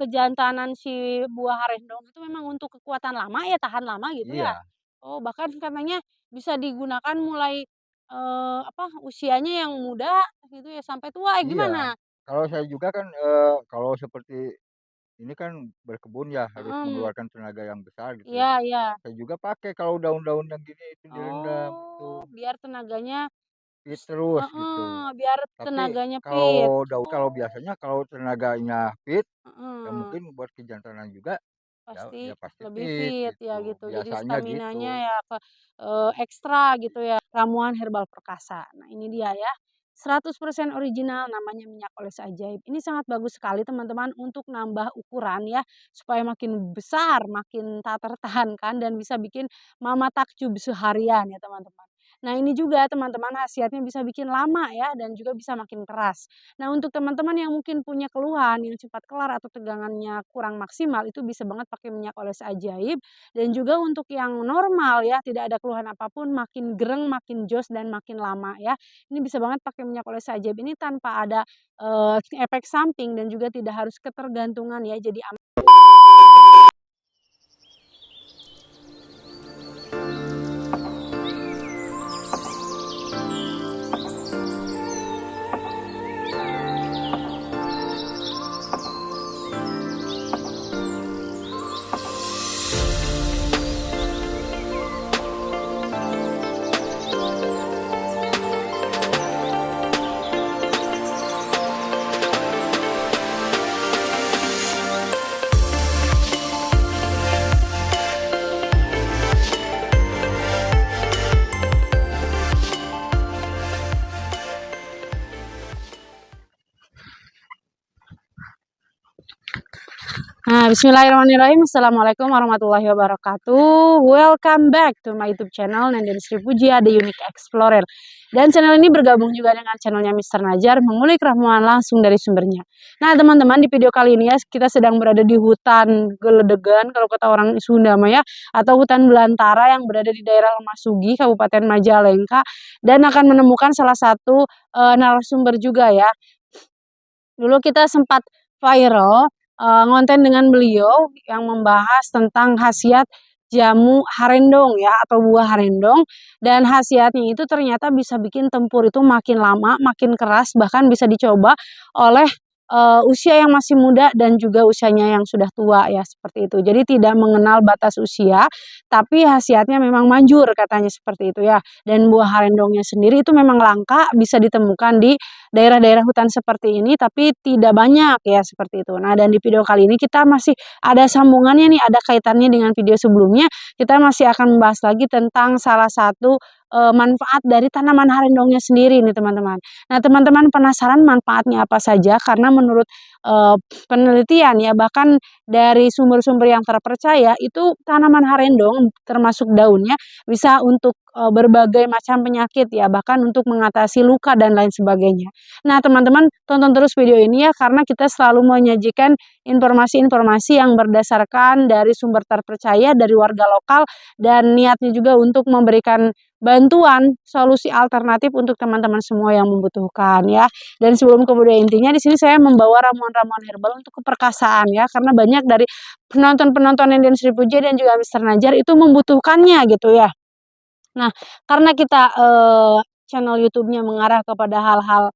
kejantanan si buah harendong itu memang untuk kekuatan lama ya, tahan lama gitu ya? Iya Oh, bahkan katanya bisa digunakan mulai, usianya yang muda gitu ya, sampai tua, iya. gimana? Kalau saya juga kan, kalau seperti ini kan berkebun ya harus Mhm, mengeluarkan tenaga yang besar gitu ya. iya iya. Saya juga pakai kalau daun-daun yang gini itu direndam Oh, itu, biar tenaganya fit terus gitu. biar Tapi tenaganya fit. kalau Oh, biasanya kalau tenaganya fit, ya heeh. mungkin buat kejantanan juga, ya Pasti ya pasti lebih fit fit ya gitu, gitu, jadi biasanya staminanya gitu. ya ekstra gitu ya. Ramuan herbal perkasa. Nah ini dia ya, 100% original namanya minyak oles ajaib. Ini sangat bagus sekali teman-teman untuk nambah ukuran ya, supaya makin besar, makin tak tertahankan dan bisa bikin mama takjub seharian ya teman-teman. Nah ini juga teman-teman khasiatnya bisa bikin lama ya dan juga bisa makin keras. Nah, untuk teman-teman yang mungkin punya keluhan yang cepat kelar atau tegangannya kurang maksimal, itu bisa banget pakai minyak oles ajaib. Dan juga untuk yang normal ya, tidak ada keluhan apapun, makin gereng, makin jos, dan makin lama ya. Ini bisa banget pakai minyak oles ajaib ini tanpa ada efek samping dan juga tidak harus ketergantungan ya. Jadi Nah, bismillahirrahmanirrahim. Assalamualaikum warahmatullahi wabarakatuh. Welcome back to my YouTube channel Nenden Sri Pujiya, The Unique Explorer. Dan channel ini bergabung juga dengan channelnya Mister Najar, mengulik ramuan langsung dari sumbernya. Nah, teman-teman, di video kali ini ya, kita sedang berada di hutan Geledegan, kalau kata orang Sunda mah ya, atau hutan belantara yang berada di daerah Lemasugi, Kabupaten Majalengka, dan akan menemukan salah satu narasumber juga ya. Dulu kita sempat viral, ngonten dengan beliau yang membahas tentang khasiat jamu harendong ya, atau buah harendong, dan khasiatnya itu ternyata bisa bikin tempur itu makin lama, makin keras, bahkan bisa dicoba oleh, usia yang masih muda dan juga usianya yang sudah tua ya, seperti itu. Jadi tidak mengenal batas usia, tapi khasiatnya memang manjur katanya seperti itu ya. Dan buah harendongnya sendiri itu memang langka, bisa ditemukan di daerah-daerah hutan seperti ini, tapi tidak banyak ya, seperti itu. Nah, dan di video kali ini kita masih ada sambungannya nih, ada kaitannya dengan video sebelumnya. Kita masih akan membahas lagi tentang salah satu, manfaat dari tanaman harendongnya sendiri nih, teman-teman. Nah, teman-teman penasaran manfaatnya apa saja? Karena menurut, eee, penelitian ya, bahkan dari sumber-sumber yang terpercaya, itu tanaman harendong termasuk daunnya bisa untuk, berbagai macam penyakit ya, bahkan untuk mengatasi luka dan lain sebagainya. Nah, teman-teman tonton terus video ini ya, karena kita selalu menyajikan informasi-informasi yang berdasarkan dari sumber terpercaya, dari warga lokal, dan niatnya juga untuk memberikan bantuan solusi alternatif untuk teman-teman semua yang membutuhkan ya. Dan sebelum ke video intinya, di sini saya membawa ramuan-ramuan herbal untuk keperkasaan ya, karena banyak dari penonton-penonton Nenden Sri Puja dan juga Mister Najar itu membutuhkannya gitu ya. Nah, karena kita, channel YouTube-nya mengarah kepada hal-hal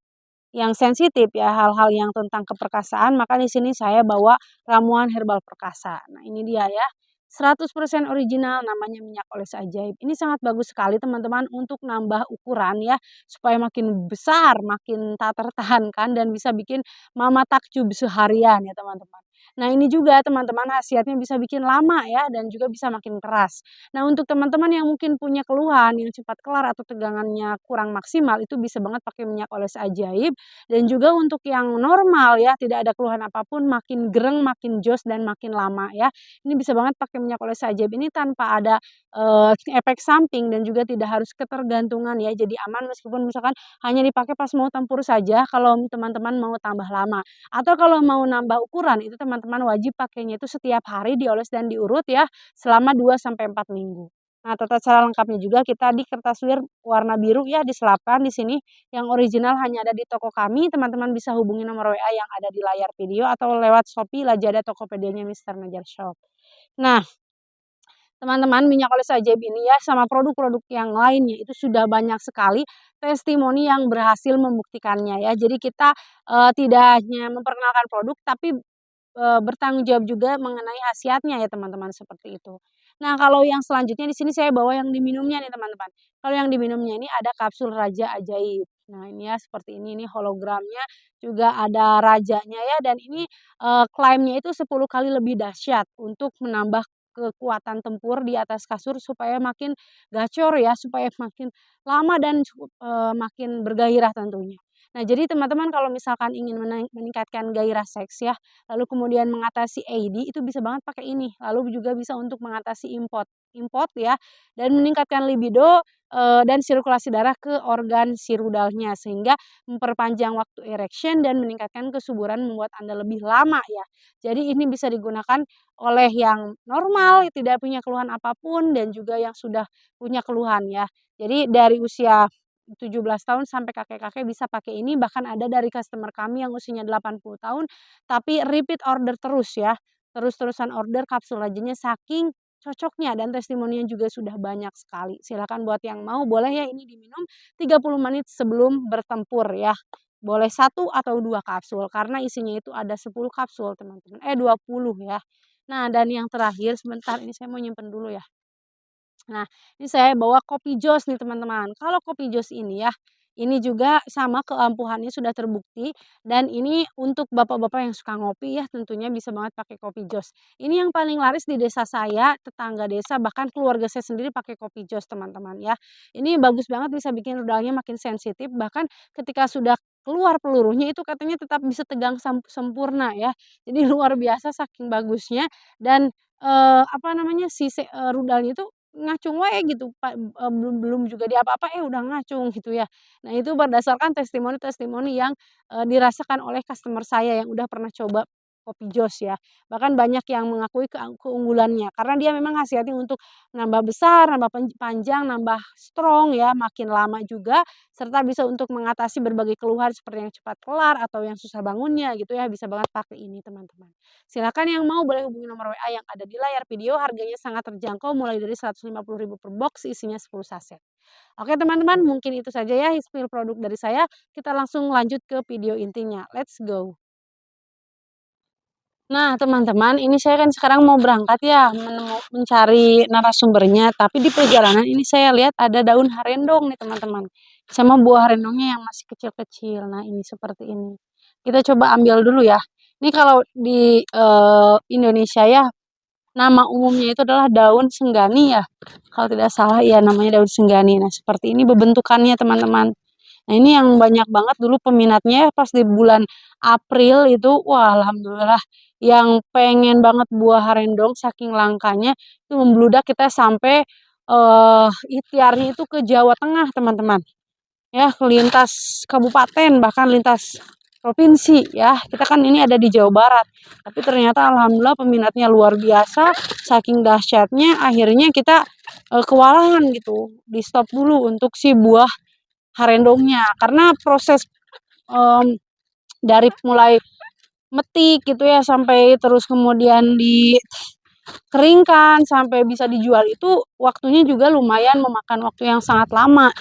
yang sensitif ya, hal-hal yang tentang keperkasaan, maka di sini saya bawa ramuan herbal perkasa. Nah, ini dia ya, 100% original namanya minyak oles ajaib. Ini sangat bagus sekali teman-teman untuk nambah ukuran ya, supaya makin besar, makin tak tertahankan dan bisa bikin mama takjub seharian ya teman-teman. Nah, ini juga teman-teman khasiatnya bisa bikin lama ya dan juga bisa makin keras. Nah, untuk teman-teman yang mungkin punya keluhan yang cepat kelar atau tegangannya kurang maksimal, itu bisa banget pakai minyak oles ajaib. Dan juga untuk yang normal ya, tidak ada keluhan apapun, makin gereng, makin jos, dan makin lama ya. Ini bisa banget pakai minyak oles ajaib ini tanpa ada, efek samping dan juga tidak harus ketergantungan ya, jadi aman meskipun misalkan hanya dipakai pas mau tempur saja kalau teman-teman mau tambah lama. Atau kalau mau nambah ukuran, itu teman-teman wajib pakainya itu setiap hari dioles dan diurut ya, selama 2 sampai 4 minggu. Nah, tata cara lengkapnya juga kita di kertas wir warna biru ya diselapkan di sini, yang original hanya ada di toko kami, teman-teman bisa hubungi nomor WA yang ada di layar video atau lewat Shopee, Lazada, Tokopedia-nya Mister Najar Shop. Nah, teman-teman, minyak oles ajaib ini ya sama produk-produk yang lainnya itu sudah banyak sekali testimoni yang berhasil membuktikannya ya. Jadi kita, tidak hanya memperkenalkan produk tapi bertanggung jawab juga mengenai khasiatnya ya teman-teman, seperti itu. Nah, kalau yang selanjutnya di sini saya bawa yang diminumnya nih teman-teman. Kalau yang diminumnya ini ada kapsul Raja Ajaib. Nah, ini ya seperti ini nih hologramnya, juga ada rajanya ya dan ini, klaimnya itu 10 kali lebih dahsyat untuk menambah kekuatan tempur di atas kasur supaya makin gacor ya, supaya makin lama dan makin bergairah tentunya. Nah, jadi teman-teman kalau misalkan ingin meningkatkan gairah seks ya, lalu kemudian mengatasi AD itu bisa banget pakai ini, lalu juga bisa untuk mengatasi impot impot ya, dan meningkatkan libido, dan sirkulasi darah ke organ si rudalnya, sehingga memperpanjang waktu erection dan meningkatkan kesuburan membuat Anda lebih lama ya. Jadi ini bisa digunakan oleh yang normal, tidak punya keluhan apapun dan juga yang sudah punya keluhan ya. Jadi dari usia 17 tahun sampai kakek-kakek bisa pakai ini, bahkan ada dari customer kami yang usianya 80 tahun tapi repeat order terus ya, terus-terusan order kapsul rajanya saking cocoknya dan testimoninya juga sudah banyak sekali. Silakan buat yang mau boleh ya ini diminum 30 menit sebelum bertempur ya. Boleh 1 atau 2 kapsul karena isinya itu ada 10 kapsul teman-teman, 20 ya. Nah dan yang terakhir sebentar ini saya mau nyimpen dulu ya. Nah, ini saya bawa kopi jos nih teman-teman. Kalau kopi jos ini ya, ini juga sama keampuhannya sudah terbukti dan ini untuk bapak-bapak yang suka ngopi ya tentunya bisa banget pakai kopi jos. Ini yang paling laris di desa saya, tetangga desa, bahkan keluarga saya sendiri pakai kopi jos teman-teman ya. Ini bagus banget bisa bikin rudalnya makin sensitif, bahkan ketika sudah keluar pelurunya itu katanya tetap bisa tegang sempurna ya. Jadi luar biasa saking bagusnya dan, apa namanya, rudalnya itu ngacung wae gitu, belum belum juga diapa-apa, udah ngacung gitu ya. Nah itu berdasarkan testimoni-testimoni yang, dirasakan oleh customer saya yang udah pernah coba kopi jos ya. Bahkan banyak yang mengakui keunggulannya, karena dia memang khasiatnya untuk nambah besar, nambah panjang, nambah strong ya, makin lama juga, serta bisa untuk mengatasi berbagai keluhan seperti yang cepat kelar atau yang susah bangunnya gitu ya, bisa banget pakai ini teman-teman. Silakan yang mau boleh hubungi nomor WA yang ada di layar video, harganya sangat terjangkau mulai dari Rp150.000 per box isinya 10 saset. Oke teman-teman, mungkin itu saja ya spill produk dari saya, kita langsung lanjut ke video intinya, let's go. Nah teman-teman, ini saya kan sekarang mau berangkat ya, mencari narasumbernya, tapi di perjalanan ini saya lihat ada daun harendong nih teman-teman, sama buah harendongnya yang masih kecil-kecil. Nah ini seperti ini. Kita coba ambil dulu ya. Ini kalau di, Indonesia ya, nama umumnya itu adalah daun senggani ya, kalau tidak salah ya namanya daun senggani. Nah seperti ini bentukannya teman-teman. Nah ini yang banyak banget dulu peminatnya pas di bulan April itu, wah alhamdulillah yang pengen banget buah harendong saking langkanya itu membludak kita sampai, ikhtiarnya itu ke Jawa Tengah teman-teman. Ya lintas kabupaten bahkan lintas provinsi ya, kita kan ini ada di Jawa Barat. Tapi ternyata alhamdulillah peminatnya luar biasa, saking dahsyatnya akhirnya kita, kewalahan gitu, di-stop dulu untuk si buah harendongnya. Karena proses, mmm, dari mulai metik gitu ya, sampai terus kemudian dikeringkan, sampai bisa dijual itu waktunya juga lumayan memakan waktu yang sangat lama.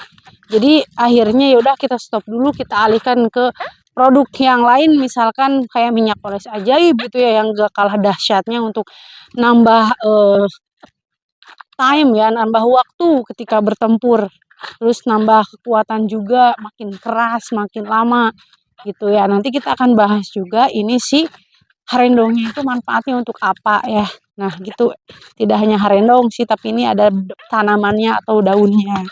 Jadi akhirnya ya udah kita stop dulu, kita alihkan ke produk yang lain, misalkan kayak minyak oles ajaib gitu ya, yang gak kalah dahsyatnya untuk nambah, time ya, nambah waktu ketika bertempur. Terus nambah kekuatan juga, makin keras, makin lama, gitu ya. Nanti kita akan bahas juga ini si harendongnya itu manfaatnya untuk apa ya. Nah gitu, tidak hanya harendong sih, tapi ini ada tanamannya atau daunnya.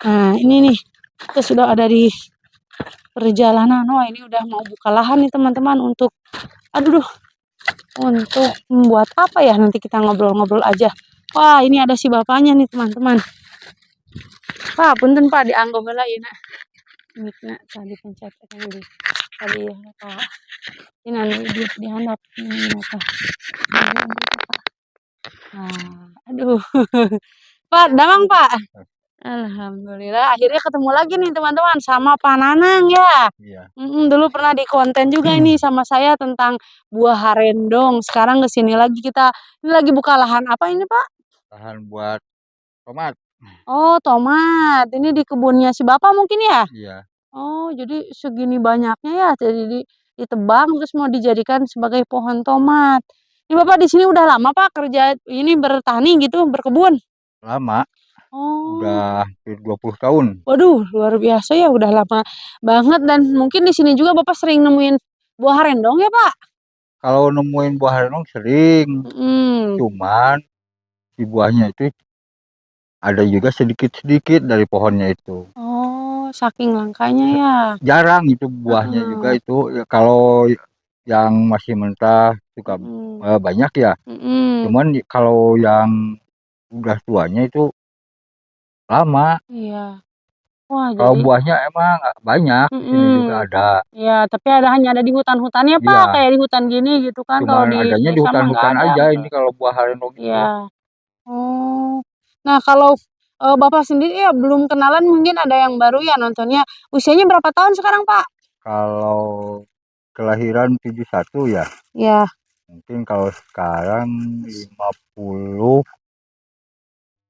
Nah ini nih, kita sudah ada di perjalanan. Wah ini udah mau buka lahan nih teman-teman untuk, aduh, untuk membuat apa ya, nanti kita ngobrol-ngobrol aja. Wah ini ada si bapaknya nih teman-teman. Pak, punten Pak, dianggo heula ieu na. Mikna tadi pencet tadi. Tadi ya Pak. Ini dihandap ini tah. Nah, aduh. Pak, damang Pak? Alhamdulillah akhirnya ketemu lagi nih teman-teman sama Pak Nanang ya. Iya. Dulu pernah di konten juga ini sama saya tentang buah harendong. Sekarang ke sini lagi kita ini lagi buka lahan apa ini Pak? Lahan buat tomat. Oh tomat. Ini di kebunnya si Bapak mungkin ya? Iya. Oh jadi segini banyaknya ya. Jadi ditebang terus mau dijadikan sebagai pohon tomat. Ini Bapak di sini udah lama Pak kerja ini bertani gitu berkebun? Lama, Oh. udah hampir 20 tahun. Waduh, luar biasa ya, udah lama banget dan mungkin di sini juga Bapak sering nemuin buah harendong ya, Pak? Kalau nemuin buah renong sering, Mhm. cuman si buahnya itu ada juga sedikit-sedikit dari pohonnya itu. Oh, saking langkanya ya? Jarang itu buahnya juga Heeh. itu, ya kalau yang masih mentah suka, Mhm. banyak ya, Mhm. cuman kalau yang udah tuanya itu lama. Iya. Wah, Kalau jadi buahnya emang banyak, di sini juga mhm. ada. Iya, tapi hanya ada di hutan-hutan ya, Pak? Iya, Kayak di hutan gini gitu kan, kalau cuman di adanya di desa mah nggak hutan-hutan ada. aja ini kalau buah harendong itu. Iya. Oh. Nah, kalau, Bapak sendiri ya belum kenalan mungkin ada yang baru ya nontonnya. Usianya berapa tahun sekarang, Pak? Kalau kelahiran 71 ya, Iya. mungkin kalau sekarang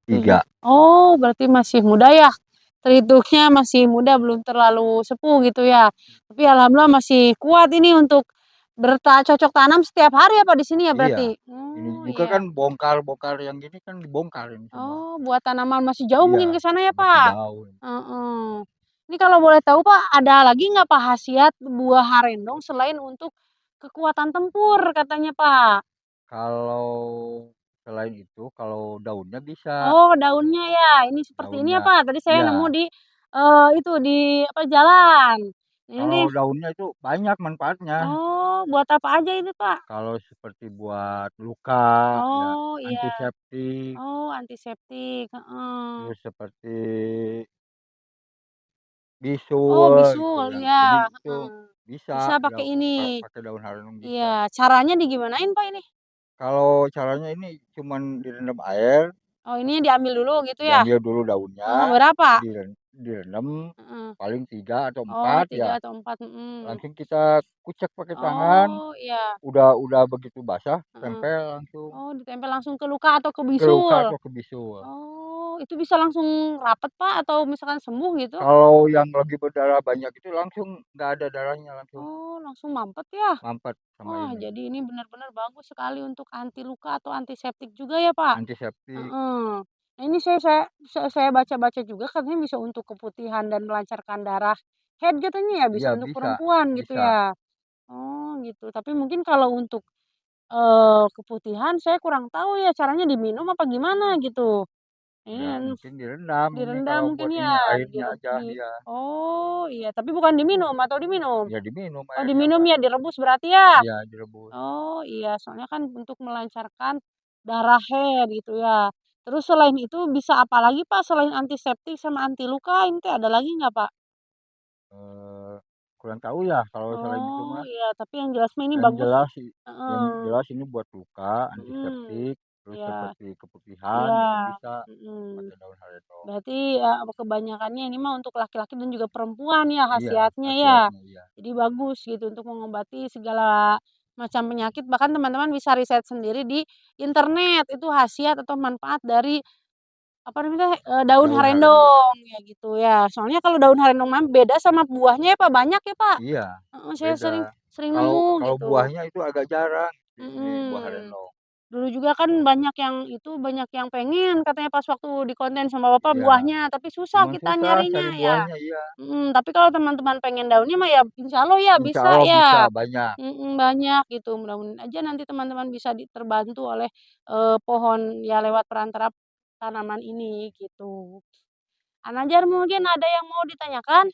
53. Oh, berarti masih muda ya? Terhitungnya masih muda, belum terlalu sepuh gitu ya. Tapi alhamdulillah masih kuat ini untuk cocok tanam setiap hari apa di sini ya Iya, berarti? ini Oh, juga kan iya. bongkar-bongkar yang gini kan dibongkar ini semua. Oh, buat tanaman masih jauh Iya, mungkin ke sana ya, masih Pak? jauh. Heeh. Ini kalau boleh tahu, Pak, ada lagi nggak, Pak, khasiat buah harendong selain untuk kekuatan tempur katanya, Pak? Kalau selain itu, kalau daunnya bisa, Oh, daunnya ya, ini seperti ini ya, daunnya Pak, tadi saya iya, nemu di, itu, di apa, jalan. Ini kalau nih. daunnya itu banyak manfaatnya. Oh, buat apa aja itu, Pak? Kalau seperti buat luka, ya Oh, iya. antiseptik, Oh, antiseptik, heeh. terus seperti Oh, bisul gitu, bisul, yang iya, ini itu heeh. bisa Bisa pakai ini. pakai daun harum bisa. Iya, caranya digimanain, Pak, ini? Kalau caranya ini cuman direndam air, Oh, ini diambil dulu gitu ya? diambil dulu daunnya, Berapa? direndam Heeh. paling 3 atau Oh, 4 ya, 3 atau 4, mhm. langsung kita kucek pakai tangan, Oh, iya, udah begitu basah, heeh. tempel langsung Oh, ditempel langsung ke luka atau ke ke luka bisul? atau ke bisul. Oh, itu bisa langsung rapet, Pak, atau misalkan sembuh gitu? Kalau yang lagi berdarah banyak itu langsung nggak ada darahnya, langsung Oh, langsung mampet ya? mampet sama Wah, ini, jadi ini benar-benar bagus sekali untuk anti luka atau antiseptik juga ya, Pak? antiseptik. Heeh. Nah, ini saya baca-baca juga katanya bisa untuk keputihan dan melancarkan darah head katanya ya, bisa Iya untuk bisa, perempuan gitu bisa. ya? Oh, gitu. Tapi mungkin kalau untuk, keputihan saya kurang tahu ya caranya diminum apa gimana gitu. Ya Iya, mungkin direndam ini direndam kalau mungkin buat ini ya? airnya aja, ya. Oh, iya, tapi bukan diminum atau diminum? Ya diminum Oh, airnya diminum mah. ya, direbus berarti ya? Iya direbus. Oh, iya, soalnya kan untuk melancarkan darah head gitu ya. Terus selain itu bisa apa lagi, Pak, selain antiseptik sama anti luka, ini teh ada lagi nggak, Pak? Eee, Kurang tahu ya kalau selain itu Oh, mah. iya, tapi yang jelas mah ini Yang bagus jelas yang heeh, jelas ini buat luka, mhm, antiseptik, terus iya seperti keputihan iya, itu bisa mhm. pakai daun haredong. Berarti, kebanyakannya ini mah untuk laki-laki dan juga perempuan ya Iya, khasiatnya ya? khasiatnya iya. Jadi bagus gitu untuk mengobati segala macam penyakit, bahkan teman-teman bisa riset sendiri di internet, itu khasiat atau manfaat dari apa namanya, daun Daun haredong. harendong, ya gitu ya. Soalnya kalau daun harendong mah beda sama buahnya ya, Pak, banyak ya, Pak? Iya, Heeh, saya beda. sering sering Kalau nemu kalau gitu. buahnya itu agak jarang ini buah Mhm. haredong. Dulu juga kan banyak yang pengen katanya pas waktu di konten sama Bapak Iya, buahnya, tapi susah cuman kita susah cari nyarinya ya. buahnya, iya. Tapi kalau teman-teman pengen daunnya mah ya insya Allah ya Insya bisa Allah bisa, ya. banyak. Banyak gitu, mudah-mudahan aja nanti teman-teman bisa terbantu oleh, pohon ya lewat perantara tanaman ini gitu. Anajar mungkin ada yang mau ditanyakan?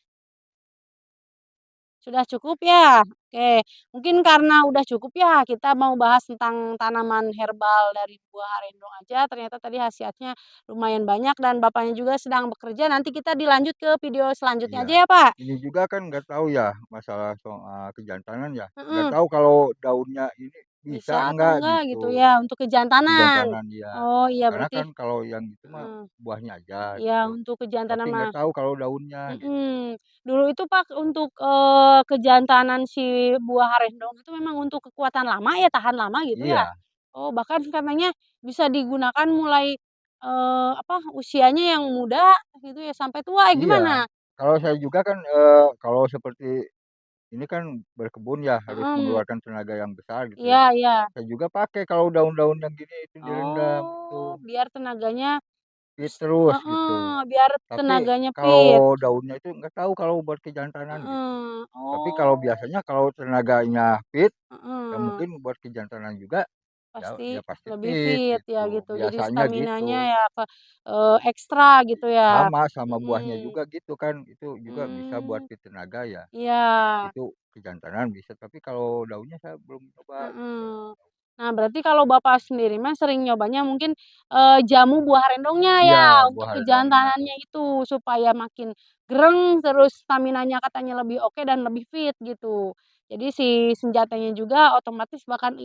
Sudah cukup ya? Oke, mungkin karena udah cukup ya, kita mau bahas tentang tanaman herbal dari buah harendong aja, ternyata tadi khasiatnya lumayan banyak dan Bapaknya juga sedang bekerja, nanti kita dilanjut ke video selanjutnya Iya. aja ya, Pak? Ini juga kan nggak tahu ya masalah soal kejantanan ya, nggak Mhm. tahu kalau daunnya ini bisa Bisa atau enggak enggak gitu gitu, ya, untuk kejantanan? kejantanan dia. Oh iya Karena berarti kan kalau yang itu mah heeh, buahnya aja iya gitu, untuk tapi kejantanan mah nggak tahu kalau daunnya gitu. mhm, dulu itu Pak untuk, kejantanan si buah harendong itu memang untuk kekuatan lama ya, tahan lama gitu ya? Iya Oh bahkan katanya bisa digunakan mulai, apa, usianya yang muda gitu ya, sampai tua, iya. gimana? Kalau saya juga kan, kalau seperti ini kan berkebun ya harus Mhm, mengeluarkan tenaga yang besar gitu ya. iya iya. Saya juga pakai kalau daun-daun yang gini itu direndam itu, Oh, biar tenaganya fit terus gitu. heeh, biar Tapi tenaganya fit. kalau daunnya itu nggak tahu kalau buat kejantanan gitu. Heeh. Tapi kalau Oh, biasanya kalau tenaganya fit, ya heeh. mungkin buat kejantanan juga, ya Pasti ya pasti lebih fit fit ya gitu, gitu. Jadi biasanya staminanya gitu. ya ekstra gitu ya? Sama buahnya Mhm. juga gitu kan, itu juga bisa buat Mmm, fit tenaga ya, iya. itu kejantanan bisa, tapi kalau daunnya saya belum coba gitu. Heeh. Nah, berarti kalau Bapak sendiri mah sering nyobanya mungkin, jamu buah rendongnya Iya, ya, untuk buah rendongnya. kejantanannya itu, supaya makin gereng, terus staminanya katanya lebih oke dan lebih fit gitu. Jadi si senjatanya juga otomatis bakalan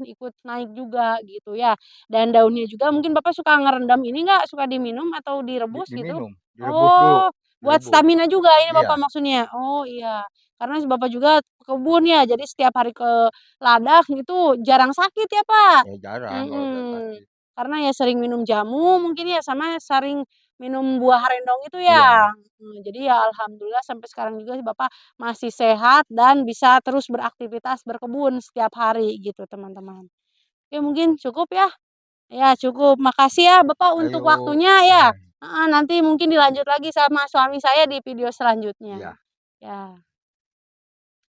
ikut naik juga gitu ya. Dan daunnya juga mungkin Bapak suka ngerendam ini nggak, suka diminum atau direbus gitu? Diminum, direbus dulu, Oh, buat direbus. stamina juga ini Iya, Bapak maksudnya? Oh iya, karena Bapak juga kebun ya, jadi setiap hari ke ladang gitu jarang sakit ya, Pak? jarang kalau saya Mhm, sakit. karena ya sering minum jamu mungkin ya, sama sering minum buah harendong itu Iya, ya? Jadi ya alhamdulillah sampai sekarang juga Bapak masih sehat dan bisa terus beraktivitas berkebun setiap hari gitu, teman-teman. Oke mungkin cukup ya? Ya cukup, makasih ya Bapak untuk ayo waktunya ya. Heeh, nanti mungkin dilanjut lagi sama suami saya di video selanjutnya. iya. Ya.